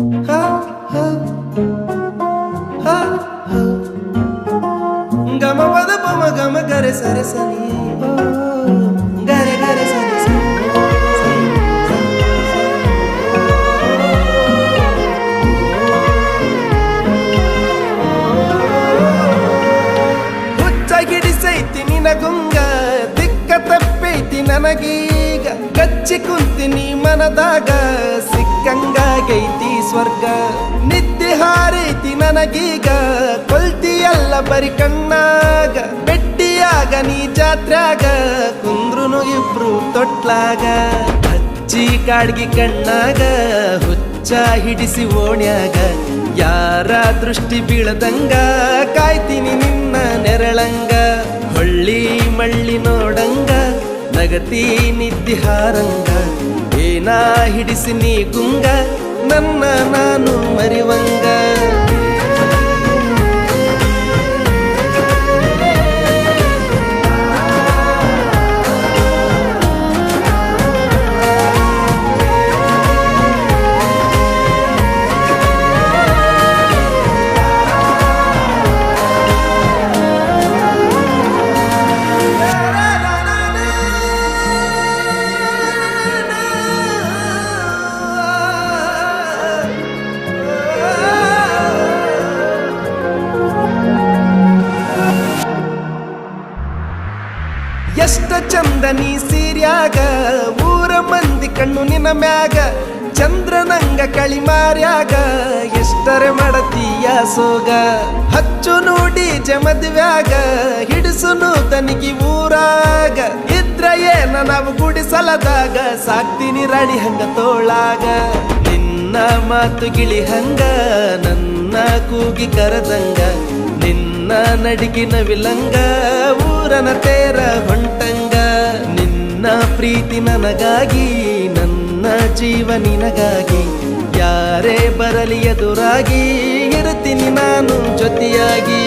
ಹ ಹ ಹ ಹ ಗಮ ಪದ ಪಮ ಗಮ ಗರೆ ಸರೆ ಸನಿ ಗರೆ ಗರೆ ಸರೆ ಸನಿ ಹುಚ್ಚಾಗಿಡಿಸೈತಿ ನಿನಗುಂಗ ದಿಕ್ಕ ತಪ್ಪೈತಿ ನನಗೀಗ ಕಚ್ಚಿ ಕುಂತಿನಿ ಮನದಾಗ ಸಿಕ್ಕಂಗಾಗೈತಿ ಸ್ವರ್ಗ ನಿದ್ದೆ ಹಾರೈತಿ ನನಗೀಗ ಕೊಲ್ತಿಯಲ್ಲ ಬರಿ ಕಣ್ಣಾಗ ಬೆಟ್ಟಿಯಾಗ ನೀ ಜಾತ್ರ್ಯಾಗ ಕುಂದ್ರುನು ಇಬ್ರು ತೊಟ್ಲಾಗ ಹಚ್ಚಿ ಕಾಡ್ಗಿ ಕಣ್ಣಾಗ ಹುಚ್ಚ ಹಿಡಿಸಿ ಓಣ್ಯಾಗ ಯಾರ ದೃಷ್ಟಿ ಬೀಳದಂಗ ಕಾಯ್ತೀನಿ ನಿನ್ನ ನೆರಳಂಗ ಹೊಳ್ಳಿ ಮಳ್ಳಿ ನೋಡಂಗ ನಗತಿ ನಿದ್ದಿ ಹಾರಂಗ ಏನ ಹಿಡಿಸಿ ನೀ ಗುಂಗ ನನ್ನ ನಾನು ಮರಿವಂಗ ಎಷ್ಟ ಚಂದ ನೀ ಸೀರ್ಯಾಗ ಊರ ಮಂದಿ ಕಣ್ಣು ನಿನ್ನ ಮ್ಯಾಗ ಚಂದ್ರನಂಗ ಕಳಿಮಾರ್ಯಾಗ ಎಷ್ಟರೆ ಮಾಡತೀಯ ಸೋಗ ಹಚ್ಚು ನೋಡಿ ಜಮದ್ವ್ಯಾಗ ಹಿಡಿಸುನು ತನಿಗಿ ಊರಾಗ ಇದ್ರ ಏನ ನಾವು ಗುಡಿಸಲದಾಗ ಸಾಕ್ತೀನಿ ರಾಣಿ ಹಂಗ ತೋಳಾಗ ನಿನ್ನ ಮಾತು ಗಿಳಿ ಹಂಗ ನನ್ನ ಕೂಗಿ ಕರದಂಗ ನಿನ್ನ ನಡಿಗಿನ ವಿಲಂಗ ಊರನ ತೇರ ಹೊಂಟಂಗ ನಿನ್ನ ಪ್ರೀತಿ ನನಗಾಗಿ ನನ್ನ ಜೀವ ನಿನಗಾಗಿ ಯಾರೇ ಬರಲಿ ಎದುರಾಗಿ ಇರ್ತೀನಿ ನಾನು ಜೊತೆಯಾಗಿ